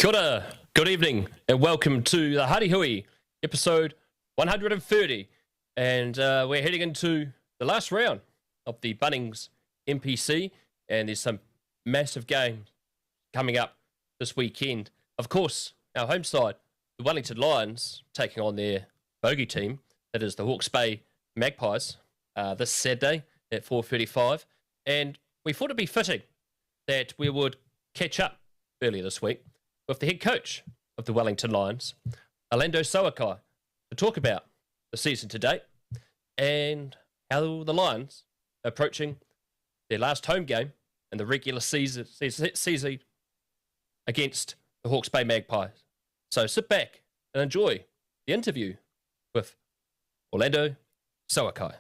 Kia ora, good evening, and welcome to the Huddy Hui, episode 130. And we're heading into the last round of the Bunnings NPC, and there's some massive games coming up this weekend. Of course, our home side, the Wellington Lions, taking on their bogey team, that is the Hawke's Bay Magpies, this Saturday at 4:35. And we thought it'd be fitting that we would catch up earlier this week with the head coach of the Wellington Lions, Alando Soakai, to talk about the season to date and how the Lions are approaching their last home game in the regular season against the Hawke's Bay Magpies. So sit back and enjoy the interview with Alando Soakai.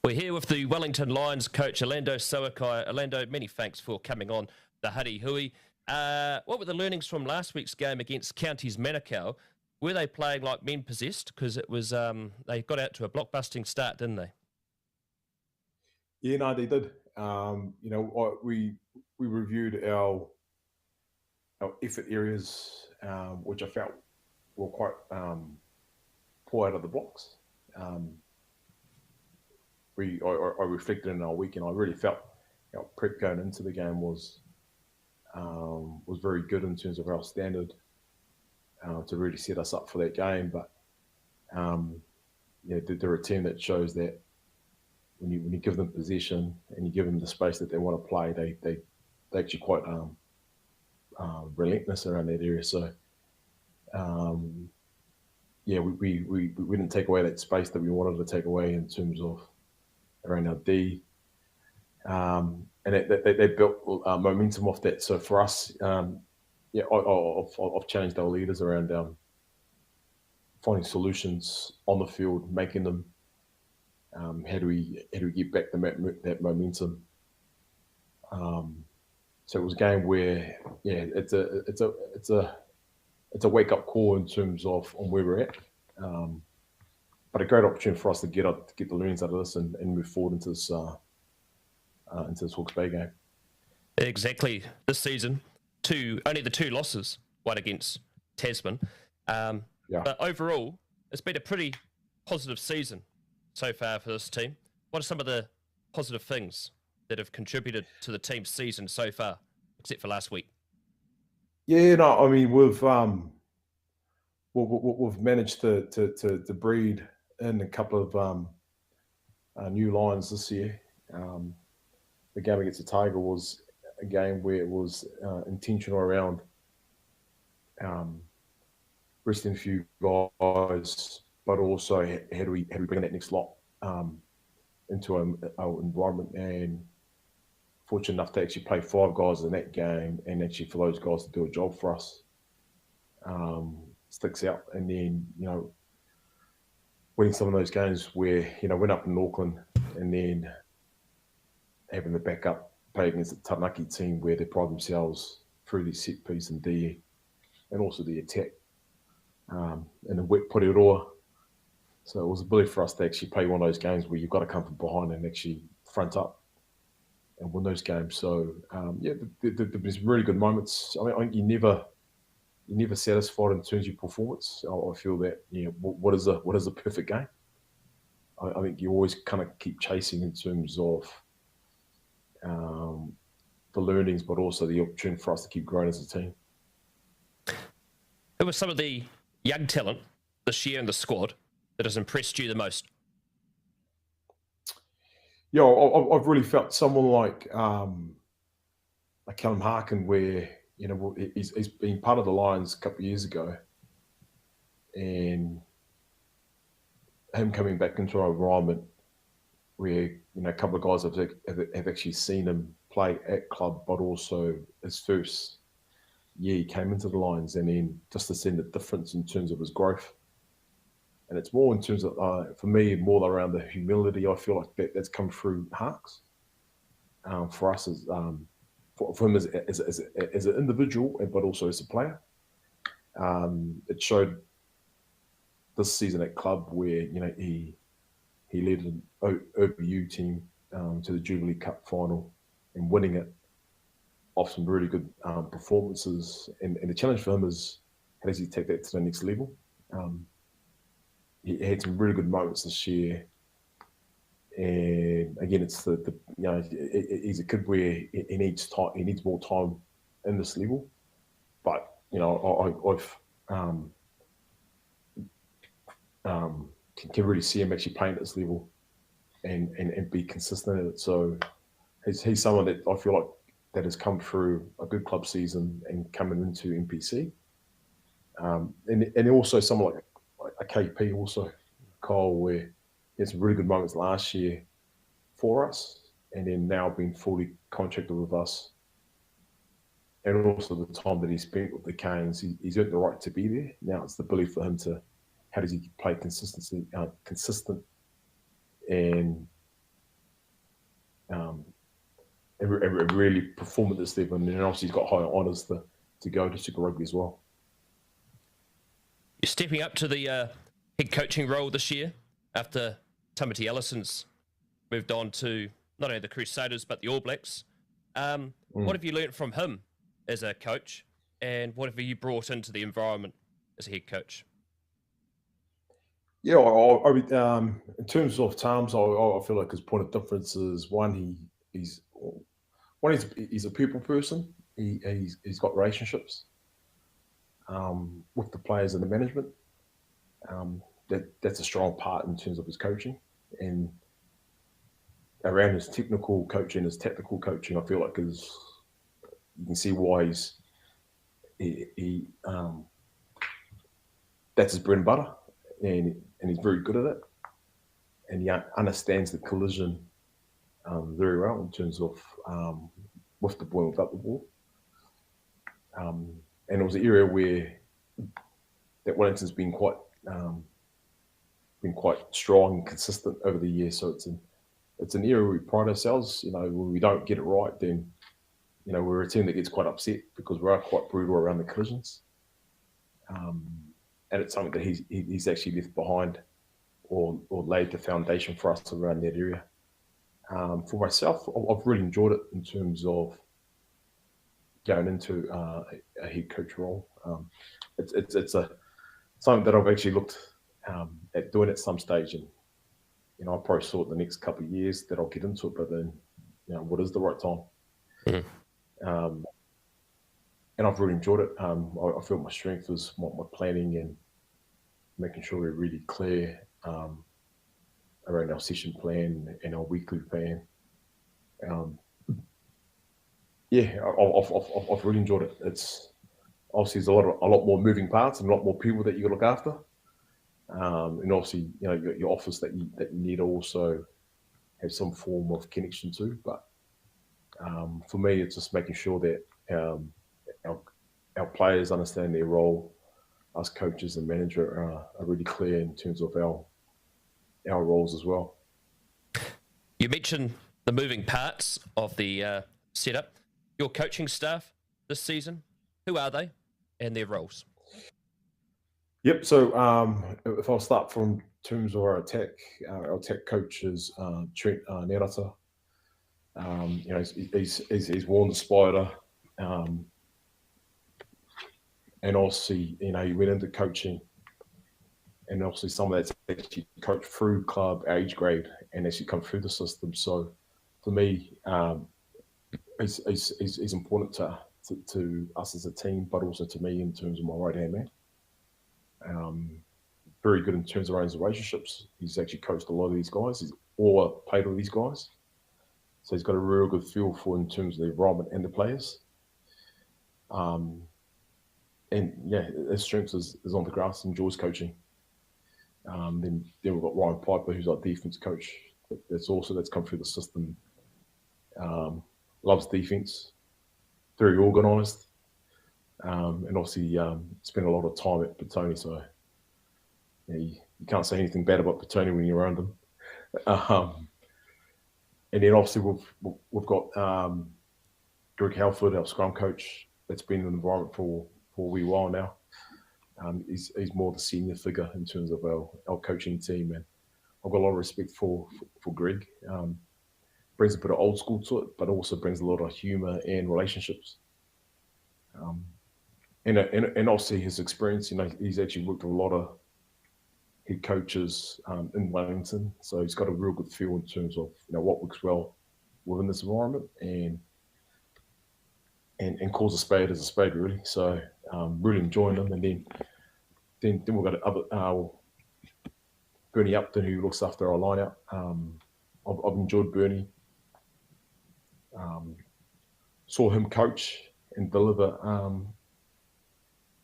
We're here with the Wellington Lions coach, Alando Soakai. Alando, many thanks for coming on the Huddy Hui. What were the learnings from last week's game against Counties Manukau? Were they playing like men possessed? Because it was they got out to a blockbusting start, didn't they? Yeah, no, they did. We reviewed our effort areas, which I felt were quite poor out of the blocks. I reflected in our week, and I really felt prep going into the game was very good in terms of our standard to really set us up for that game. But they're a team that shows that when you give them possession and you give them the space that they want to play, they actually quite relentless around that area. So we didn't take away that space that we wanted to take away in terms of around our D, and they built momentum off that. So for us, I've challenged our leaders around finding solutions on the field, making them. How do we get back that momentum? So it was a game where it's a wake up call in terms of on where we're at. But a great opportunity for us to get the learnings out of this and move forward into this Hawke's Bay game. Exactly. This season, only the two losses, one against Tasman. But overall, it's been a pretty positive season so far for this team. What are some of the positive things that have contributed to the team's season so far, except for last week? Yeah, no, I mean we've managed to breed in a couple of new Lions this year. The game against Otago was a game where it was intentional around resting a few guys, but also how do we bring that next lot into our environment. And fortunate enough to actually play 5 guys in that game, and actually for those guys to do a job for us sticks out. And then winning some of those games where went up in Auckland, and then having the backup play against the Taranaki team where they pride themselves through the set piece and D, and also the attack and the wet Porirua. So it was a ability for us to actually play one of those games where you've got to come from behind and actually front up and win those games. So there's really good moments. I think you're never satisfied in terms of your performance. I feel that what is a perfect game? I think you always kind of keep chasing in terms of the learnings, but also the opportunity for us to keep growing as a team. Who were some of the young talent this year in the squad that has impressed you the most? Yeah, I've really felt someone like Callum Harkin, where he's been part of the Lions a couple of years ago, and him coming back into our environment where a couple of guys have actually seen him play at club, but also his first year he came into the Lions, and then just to see the difference in terms of his growth. And it's more in terms of, for me, more around the humility. I feel like that's come through Harks for us as for him as an individual, but also as a player. It showed this season at club where he led an OBU team to the Jubilee Cup final and winning it off some really good performances. And the challenge for him is how does he take that to the next level? He had some really good moments this year. And again, it's the he's a kid where he needs time. He needs more time in this level. But I've can really see him actually playing at this level and be consistent at it. So he's someone that I feel like that has come through a good club season and coming into NPC. And also someone like a KP also, Kyle, where he had some really good moments last year for us and then now being fully contracted with us. And also the time that he spent with the Canes, he's earned the right to be there. Now it's the belief for him to how does he play consistent and really perform at this level. And then obviously he's got higher honours to go to Super Rugby as well. You're stepping up to the head coaching role this year after Timothy Ellison's moved on to not only the Crusaders but the All Blacks. What have you learnt from him as a coach, and what have you brought into the environment as a head coach? Yeah, in terms of terms, I feel like his point of difference is he's a people person. He's got relationships with the players and the management. That's a strong part in terms of his coaching, and around his technical coaching, his tactical coaching, I feel like you can see why that's his bread and butter, and he's very good at it, and he understands the collision very well in terms of with the ball and without the ball. And it was an area where that Wellington's been quite strong and consistent over the years. So it's an area where we pride ourselves. When we don't get it right, then we're a team that gets quite upset because we are quite brutal around the collisions. And it's something that he's actually left behind or laid the foundation for us around that area. For myself, I've really enjoyed it in terms of going into a head coach role. It's something that I've actually looked at doing at some stage, and I probably saw it the next couple of years that I'll get into it. But then, what is the right time? Mm-hmm. And I've really enjoyed it. I feel my strength was my planning and making sure we're really clear around our session plan and our weekly plan. I've really enjoyed it. It's obviously there's a lot more moving parts and a lot more people that you got to look after. And obviously, your office that you need to also have some form of connection to. But for me, it's just making sure that our players understand their role. Us coaches and manager are really clear in terms of our roles as well. You mentioned the moving parts of the setup. Your coaching staff this season, who are they and their roles? Yep. So if I'll start from terms of our attack coach is Trent Nerata. He's worn the spider, and also he went into coaching, and also some of that's actually coached through club age grade and actually come through the system. So for me, he's important to us as a team, but also to me in terms of my right hand man. Very good in terms of our own relationships. He's actually coached a lot of these guys. He's all played with these guys. So he's got a real good feel for in terms of the environment and the players. And yeah, his strength is on the grass, enjoys coaching. Then we've got Ryan Piper, who's our defense coach. That's come through the system. Loves defense, very organised, and obviously spent a lot of time at Petone. So you can't say anything bad about Petone when you're around them. And then obviously we've got Greg Halford, our scrum coach, that's been in the environment for a wee while now. He's more the senior figure in terms of our coaching team, and I've got a lot of respect for Greg. brings a bit of old school to it, but also brings a lot of humour and relationships. And also his experience, he's actually worked with a lot of head coaches in Wellington, so he's got a real good feel in terms of what works well within this environment, and calls a spade as a spade, really. So really enjoying them, and then we've got Bernie Upton, who looks after our lineup. I've enjoyed Bernie. Saw him coach and deliver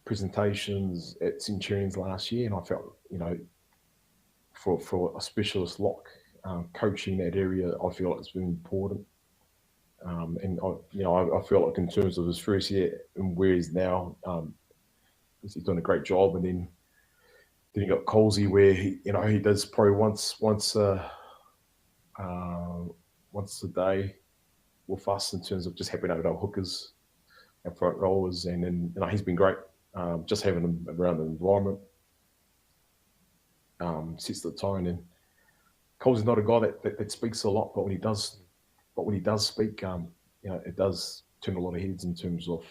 presentations at Centurions last year, and I felt, for a specialist lock coaching that area, I feel like it's been important. And I feel like in terms of his first year and where he's now, he's done a great job. And then you got Colsey, where he does probably once a day with us in terms of just helping out our hookers and front rollers, and then he's been great. Just having him around the environment sets the tone. And Cole's not a guy that speaks a lot, but when he does speak, it does turn a lot of heads in terms of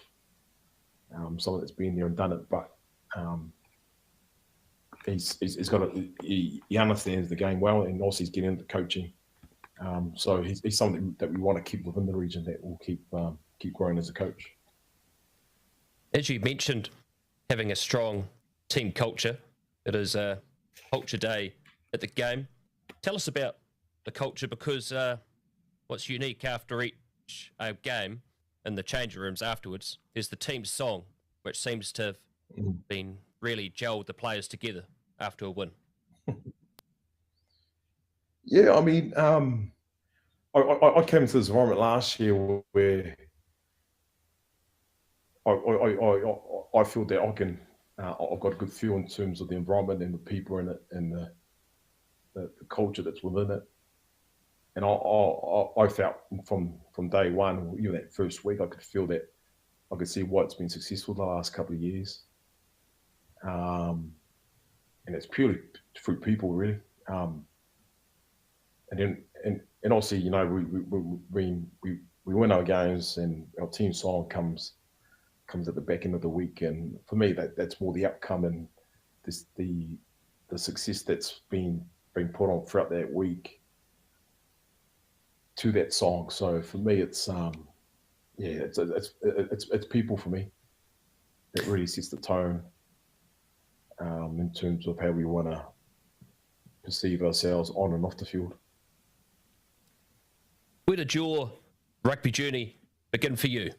someone that's been there and done it. But he's got he understands the game well, and also he's getting into coaching. So he's something that we want to keep within the region, that will keep growing as a coach. As you mentioned, having a strong team culture, it is a culture day at the game. Tell us about the culture, because what's unique after each game in the change rooms afterwards is the team song, which seems to have been really gelled the players together after a win. Yeah, I mean, I came into this environment last year where I feel that I can. I've got a good feel in terms of the environment and the people in it, and the culture that's within it. And I felt from day one, even that first week, I could feel that. I could see why it's been successful the last couple of years. And it's purely through people, really. And also, we win our games, and our team song comes at the back end of the week. And for me, that's more the outcome and the success that's been put on throughout that week to that song. So for me, it's it's people for me that really sets the tone in terms of how we want to perceive ourselves on and off the field. Where did your rugby journey begin for you?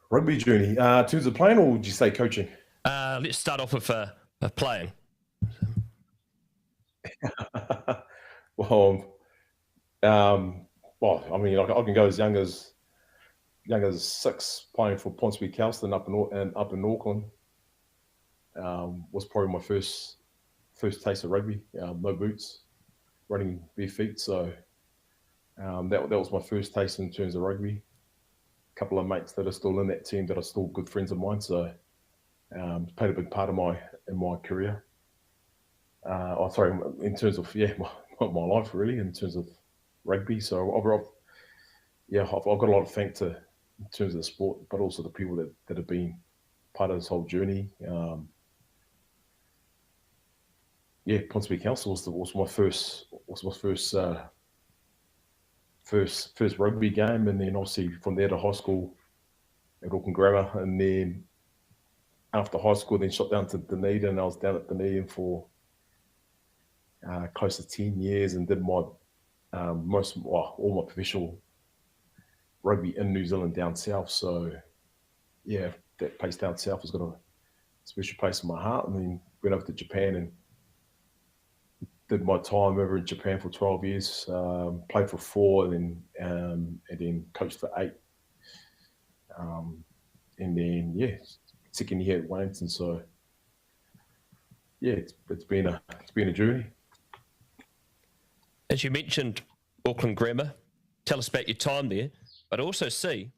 Rugby journey, in terms of playing, or would you say coaching? Let's start off with playing. Well, I mean, I can go as young as 6, playing for Ponsonby Kelston up in Auckland. Was probably my first taste of rugby. No boots, running bare feet. So that was my first taste in terms of rugby. A couple of mates that are still in that team that are still good friends of mine. So played a big part of my career. In terms of my life, really, in terms of rugby. So I've got a lot of thanks in terms of the sport, but also the people that have been part of this whole journey. Ponsonby Council was my first rugby game, and then obviously from there to high school at Auckland Grammar, and then after high school, then shot down to Dunedin, and I was down at Dunedin for close to 10 years, and did my all my professional rugby in New Zealand down south. So that place down south has got a special place in my heart. And then went over to Japan and did my time over in Japan for 12 years. Played for 4, and then coached for 8. And then second year at Wellington. So it's been a journey. As you mentioned, Auckland Grammar, tell us about your time there, but also see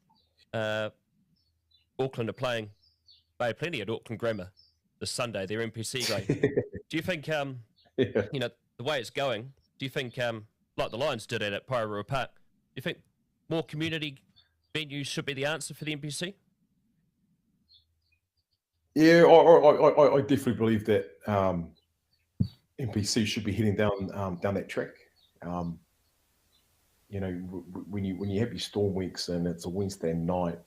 Auckland are playing Bay Plenty at Auckland Grammar this Sunday, their NPC game. Do you think, the way it's going, do you think, like the Lions did it at Pairua Park, do you think more community venues should be the answer for the NPC? Yeah, I definitely believe that NPC should be heading down that track. Um, when you have your storm weeks and it's a Wednesday night,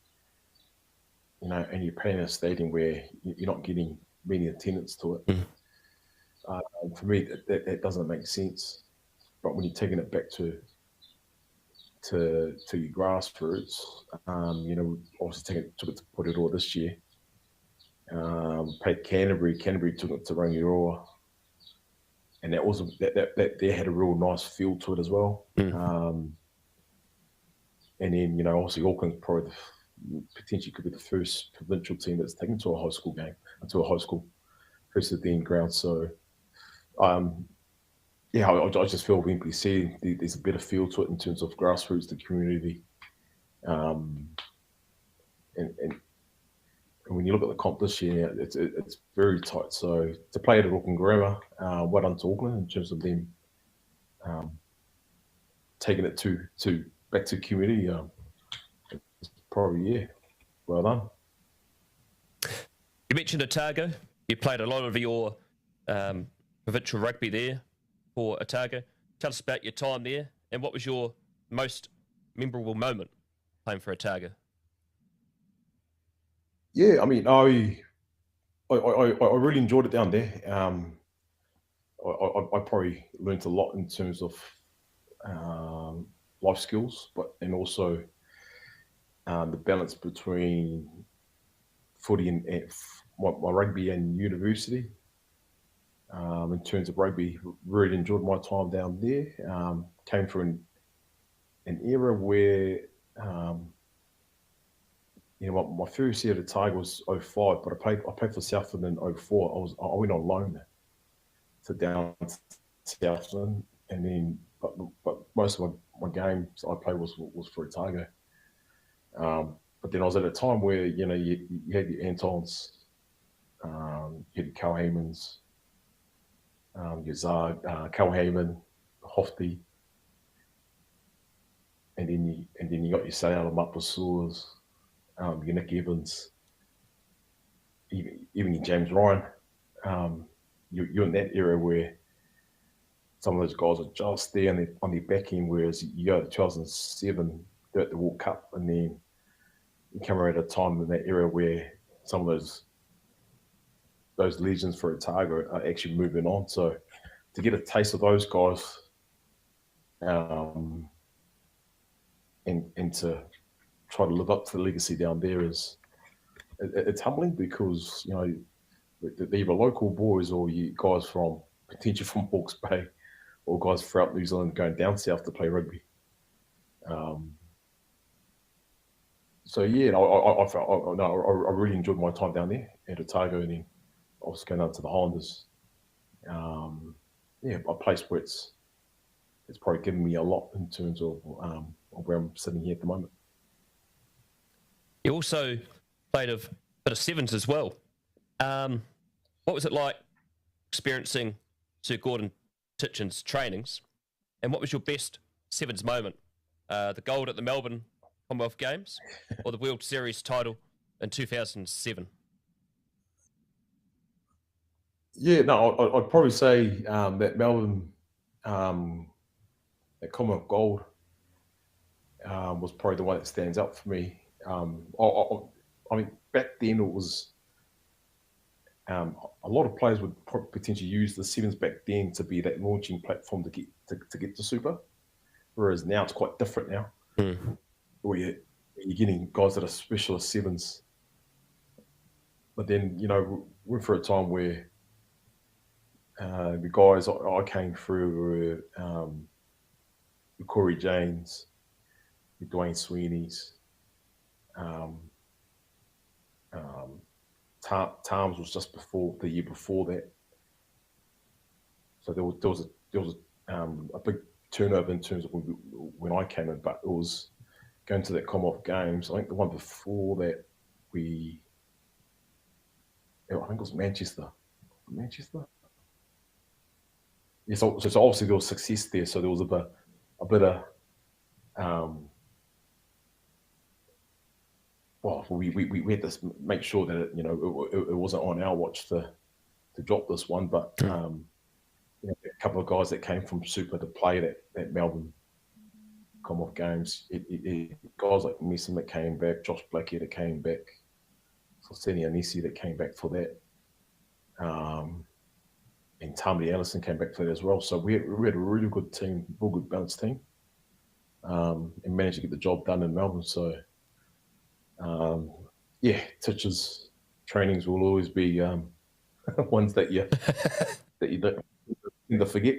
and you're playing in a stadium where you're not getting many attendance to it. For me, that doesn't make sense. But when you're taking it back to your grassroots, obviously took it to Porirua this year. Played Canterbury. Canterbury took it to Rangiroa, and that they had a real nice feel to it as well. And then obviously Auckland probably potentially could be the first provincial team that's taken to a high school game, to a high school precedent ground. So, I just feel with NPC there's a better feel to it in terms of grassroots, the community, and when you look at the comp this year, it's very tight. So to play at Auckland Grammar, well done to Auckland in terms of them taking it to back to community. Probably, well done. You mentioned Otago. You played a lot of your provincial rugby there for Otago. Tell us about your time there and what was your most memorable moment playing for Otago? Yeah, I mean, I really enjoyed it down there. I probably learned a lot in terms of life skills, and also the balance between footy and my rugby and university. In terms of rugby, really enjoyed my time down there. Came from an era where, my first year at Otago was 05, but I played for Southland in 04. I went on loan to down to Southland, and then but most of my games I played was for Otago. But then I was at a time where you had your Antons, you had your Cohamans, your Zard, Cohaman, Hofty, and then you got your Sayala Mapasuas, your Nick Evans, even your James Ryan. You're in that era where some of those guys are just there on their back end, whereas you go to 2007, they're at the World Cup, and then you come around a time in that era where some of those legends for Otago are actually moving on. So to get a taste of those guys, and to try to live up to the legacy down there it's humbling, because they're either local boys or you guys potentially from Hawke's Bay, or guys throughout New Zealand going down south to play rugby. So yeah, I really enjoyed my time down there at Otago, and then I was going down to the Highlanders. A place where it's probably given me a lot in terms of where I'm sitting here at the moment. You also played a bit of sevens as well. What was it like experiencing Sir Gordon Titchen's trainings, and what was your best sevens moment? The gold at the Melbourne Commonwealth Games, or the World Series title in 2007? Yeah, no, I'd probably say that Melbourne, that Commonwealth gold was probably the one that stands out for me. I mean, back then it was a lot of players would potentially use the sevens back then to be that launching platform to get to Super, whereas now it's quite different now. Where you're getting guys that are specialist sevens. But then, we're for a time where the guys I came through were Corey James, Dwayne Sweeney's, Tarms was just the year before that. So there was a big turnover in terms of when I came in, but it was going to that Commonwealth Games. I think the one before that I think it was Manchester. Yeah, so obviously there was success there. So there was a bit of well, we had to make sure that it wasn't on our watch to drop this one, but a couple of guys that came from Super to play that Melbourne Commonwealth Games, guys like Mason that came back, Josh Blackie that came back, Seni Anisi that came back for that, and Tammy Allison came back for that as well. So we had a really good team, real good balanced team, and managed to get the job done in Melbourne. So Titch's trainings will always be ones that you don't tend to forget.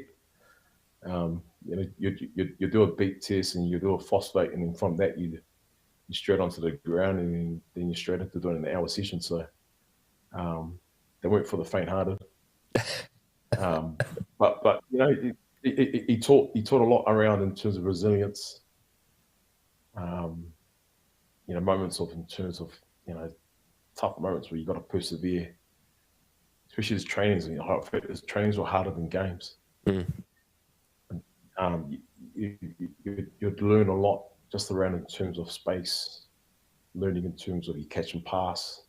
You do a beat test and you do a phosphate, and then from that you straight onto the ground, and then you're straight into doing an hour session. So they weren't for the faint-hearted. But he taught a lot around in terms of resilience. Moments in terms of tough moments where you got to persevere. Especially his trainings, his trainings were harder than games. You'd learn a lot just around in terms of space, learning in terms of you catch and pass.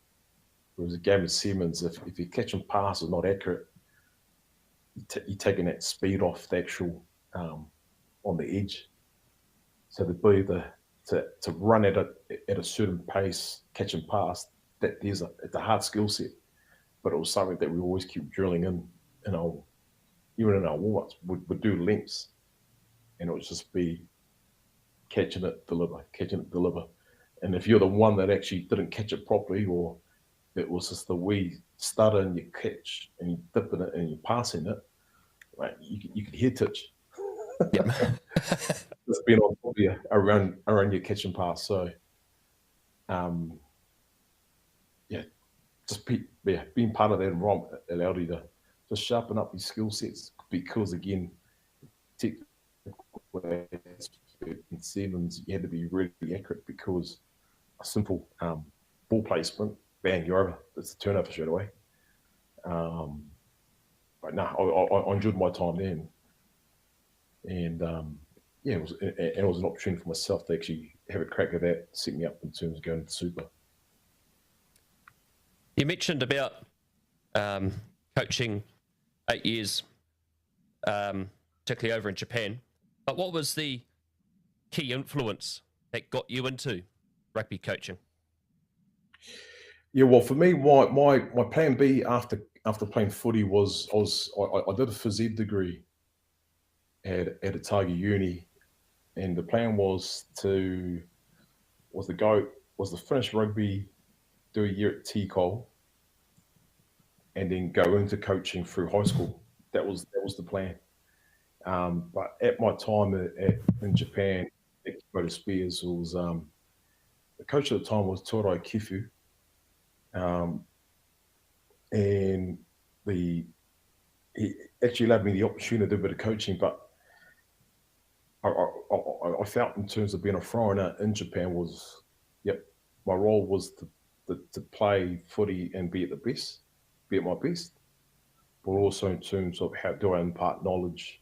Whereas a game with Siemens, if you catch and pass is not accurate, you're taking that speed off the actual on the edge. So the ability to run at a certain pace, catch and pass, it's a hard skill set. But it was something that we always keep drilling in even in our warm-ups, would do lengths, and it would just be catching it, deliver. And if you're the one that actually didn't catch it properly, or it was just the wee stutter and you catch and you dip in it and you're passing it, like you could hear Titch. Yep. Just being on top of you around your catch and pass. So, being part of that environment allowed you to just sharpen up your skill sets, because again, in sevens you had to be really accurate, because a simple ball placement, bang, you're over. It's a turnover straight away. But no, I enjoyed my time then, and it was an opportunity for myself to actually have a crack at that, set me up in terms of going to Super. You mentioned about coaching 8 years, particularly over in Japan. But what was the key influence that got you into rugby coaching? Yeah, well, for me, my plan B after playing footy was I did a phys ed degree at Otago Uni, and the plan was to finish rugby, do a year at TCOL, and then go into coaching through high school. That was the plan. But at my time in Japan, at Kyoto Spears, was the coach at the time was Torai Kifu, and he actually allowed me the opportunity to do a bit of coaching. But I felt in terms of being a foreigner in Japan my role was to play footy and be at my best, but also in terms of how do I impart knowledge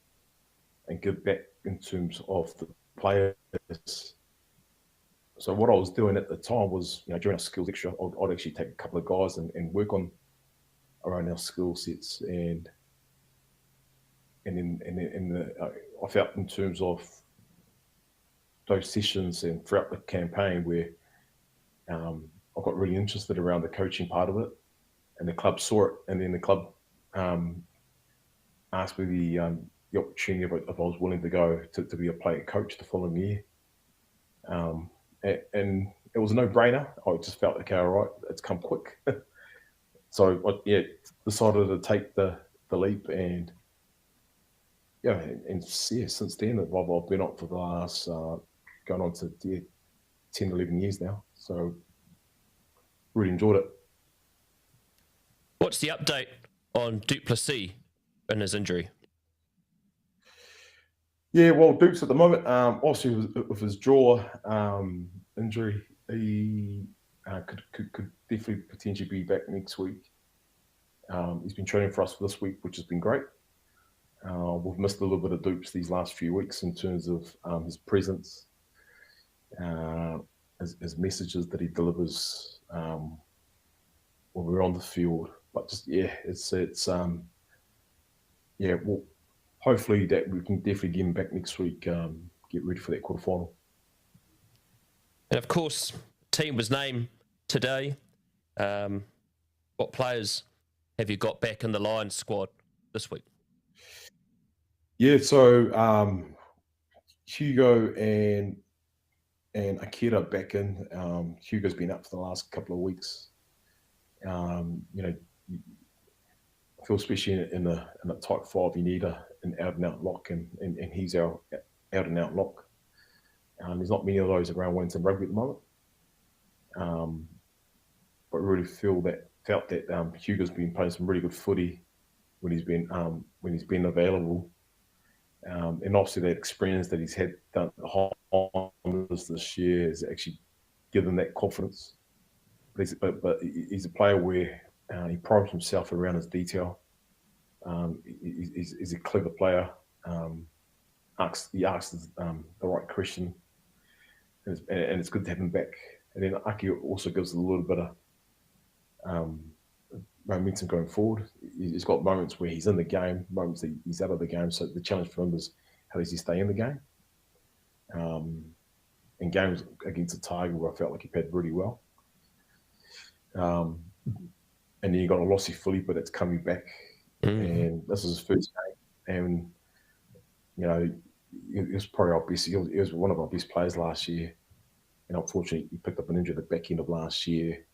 and give back in terms of the players. So what I was doing at the time was, during our skills lecture, I'd actually take a couple of guys and work on around our skill sets, and I felt in terms of those sessions and throughout the campaign where I got really interested around the coaching part of it, and the club saw it, and then the club asked me the opportunity if I was willing to go to be a player coach the following year. And it was a no-brainer. I just felt like, all right, it's come quick. So I decided to take the leap, and since then I've been on for the last going on to 10, 11 years now. So really enjoyed it. What's the update on Duplessis and his injury? Yeah, well, Dukes at the moment, obviously with his jaw injury, he could definitely potentially be back next week. He's been training for us for this week, which has been great. We've missed a little bit of Dupes these last few weeks in terms of his presence, his messages that he delivers when we're on the field. But just well, hopefully that we can definitely get him back next week. Get ready for that quarterfinal. And of course, team was named today. What players have you got back in the Lions squad this week? Yeah, so Hugo and Akira back in. Hugo's been up for the last couple of weeks. I feel especially in the type 5, you need an out and out lock, and he's our out and out lock. There's not many of those around Wellington Rugby at the moment. But really felt that Hugo's been playing some really good footy when he's been available. And obviously that experience that he's had done at the Highlanders this year has actually given him that confidence. But he's a player where he prides himself around his detail. He's a clever player. He asks the right question, and it's good to have him back. And then Aki also gives a little bit of momentum going forward. He's got moments where he's in the game, moments that he's out of the game. So the challenge for him is how does he stay in the game? In games against Otago, where I felt like he played really well. And then you got a Alando Soakai, but it's coming back, and this is his first game. And he was probably our best. He was one of our best players last year, and unfortunately, he picked up an injury at the back end of last year.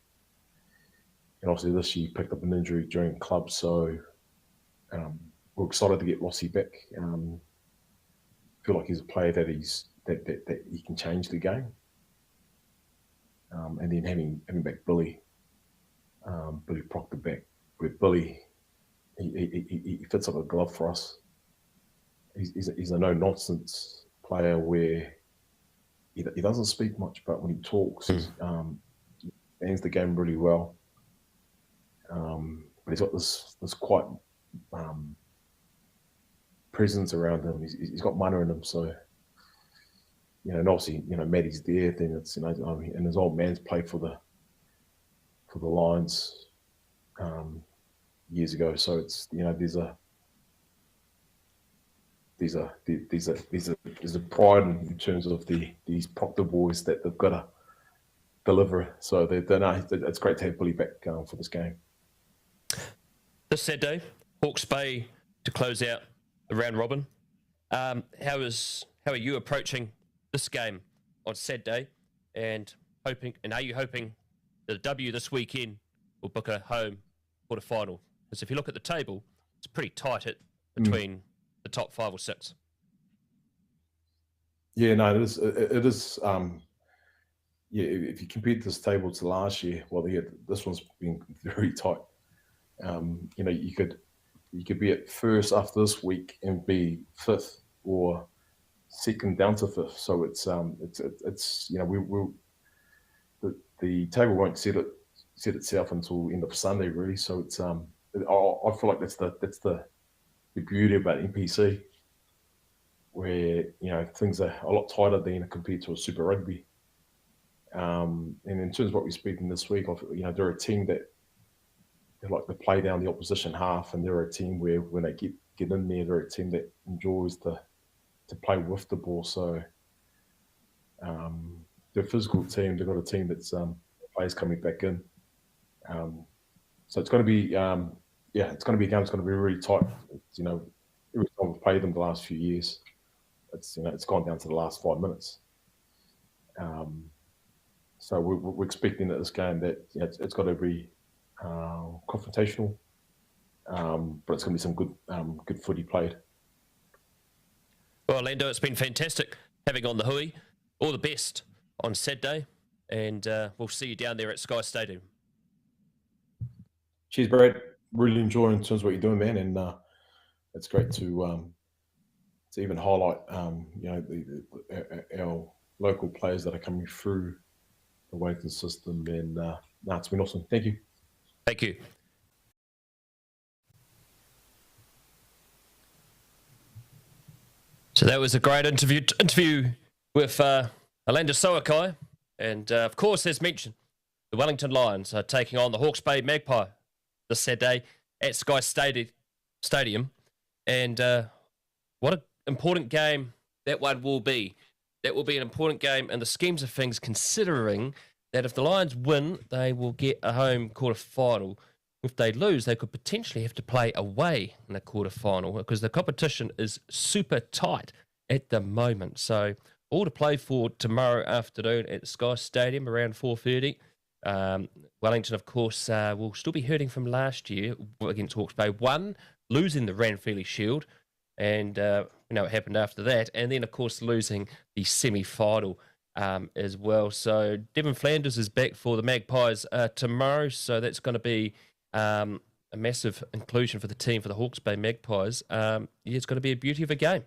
And obviously, this year he picked up an injury during club, so we're excited to get Lossie back. Feel like he's a player that he can change the game. And then having back Billy Proctor back, with Billy, he fits like a glove for us. He's a no-nonsense player where he doesn't speak much, but when he talks, he ends the game really well. But he's got this quite presence around him. He's got mana in him, so and obviously Maddie's there. Then it's and his old man's played for the Lions years ago, so it's there's a pride in terms of these Proctor boys that they've got to deliver. So it's great to have Billy back for this game. This Saturday, Hawke's Bay to close out the round robin. How are you approaching this game on Saturday, and are you hoping that a W this weekend will book a home quarter-final? Because if you look at the table, it's pretty tight between the top 5 or 6. Yeah, no, it is. If you compare this table to last year, this one's been very tight. You could be at first after this week and be 5th or second down to 5th. So it's the table won't set itself until end of Sunday, really. So it's I feel like that's the beauty about NPC, where things are a lot tighter than compared to a Super Rugby. And in terms of what we're speaking this week, they're a team that they like to play down the opposition half, and they're a team where when they get in there, they're a team that enjoys to play with the ball. So they're a physical team. They've got a team that's players coming back in. So it's going to be it's going to be a game. It's going to be really tight. Every time we've played them the last few years, it's gone down to the last 5 minutes. So we're expecting that this game that it's got to be confrontational, but it's going to be some good footy played. Well, Alando, it's been fantastic having on the Hui. All the best on Saturday, and we'll see you down there at Sky Stadium. Cheers, Brad. Really enjoying in terms of what you're doing, man, and it's great to even highlight our local players that are coming through the Wellington system, and it's been awesome. Thank you. Thank you. So that was a great interview with Alando Soakai. And, of course, as mentioned, the Wellington Lions are taking on the Hawke's Bay Magpie this Saturday at Sky Stadium. And what an important game that one will be. That will be an important game in the schemes of things, considering that if the Lions win, they will get a home quarter-final. If they lose, they could potentially have to play away in the quarter-final because the competition is super tight at the moment. So all to play for tomorrow afternoon at Sky Stadium around 4:30. Wellington, of course, will still be hurting from last year against Hawke's Bay. One, losing the Ranfurly Shield, and you know what happened after that. And then, of course, losing the semi-final as well. So Devon Flanders is back for the Magpies tomorrow. So that's going to be a massive inclusion for the team for the Hawke's Bay Magpies. It's going to be a beauty of a game.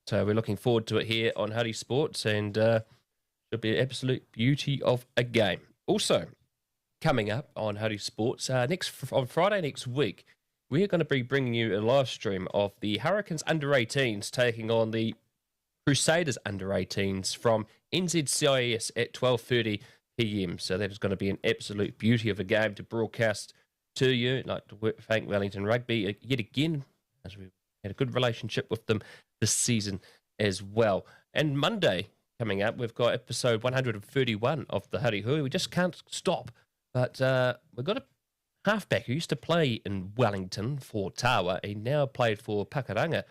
So we're looking forward to it here on Huddy Sports, and should be an absolute beauty of a game. Also, coming up on Huddy Sports, on Friday next week, we're going to be bringing you a live stream of the Hurricanes under-18s taking on the Crusaders under-18s from NZCIS at 12:30 p.m. So that is going to be an absolute beauty of a game to broadcast to you. I'd like to thank Wellington Rugby yet again, as we've had a good relationship with them this season as well. And Monday coming up, we've got episode 131 of the Huddy Hui. We just can't stop. But we've got a halfback who used to play in Wellington for Tawa. He now played for Pakuranga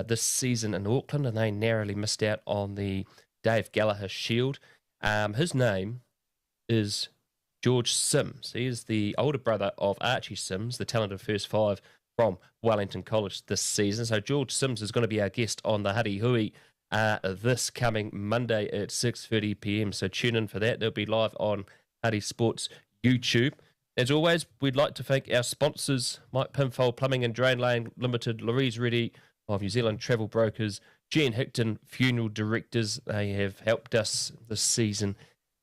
this season in Auckland, and they narrowly missed out on the Dave Gallagher Shield. His name is George Sims. He is the older brother of Archie Sims, the talented first five from Wellington College this season. So George Sims is going to be our guest on the Huddy Hui this coming Monday at 6:30 p.m. So tune in for that. They'll be live on Huddy Sports YouTube. As always, we'd like to thank our sponsors, Mike Pinfold Plumbing and Drain Lane Limited, Louise Reddy of New Zealand Travel Brokers, Jen Hickton Funeral Directors. They have helped us this season,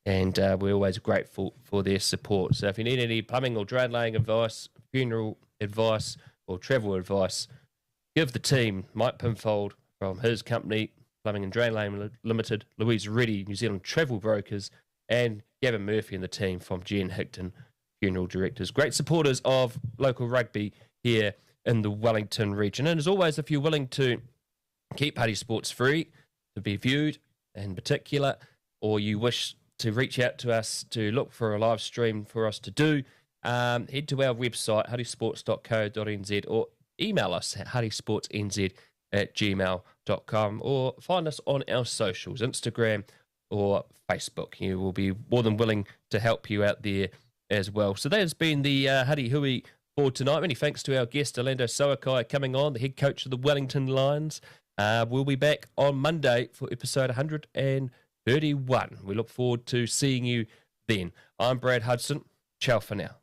and we're always grateful for their support. So if you need any plumbing or drain laying advice, funeral advice, or travel advice, give the team Mike Pinfold from his company, Plumbing and Drain Lane Limited, Louise Reddy, New Zealand Travel Brokers, and Gavin Murphy and the team from Jen Hickton Funeral Directors. Great supporters of local rugby here in the Wellington region. And as always, if you're willing to keep Huddy Sports free to be viewed in particular, or you wish to reach out to us to look for a live stream for us to do, head to our website, huddysports.co.nz, or email us at huddysportsnz@gmail.com, or find us on our socials, Instagram or Facebook. You will be more than willing to help you out there as well. So that has been the Huddy Hui for tonight. Many thanks to our guest, Alando Soakai, coming on, the head coach of the Wellington Lions. We'll be back on Monday for episode 131. We look forward to seeing you then. I'm Brad Hudson. Ciao for now.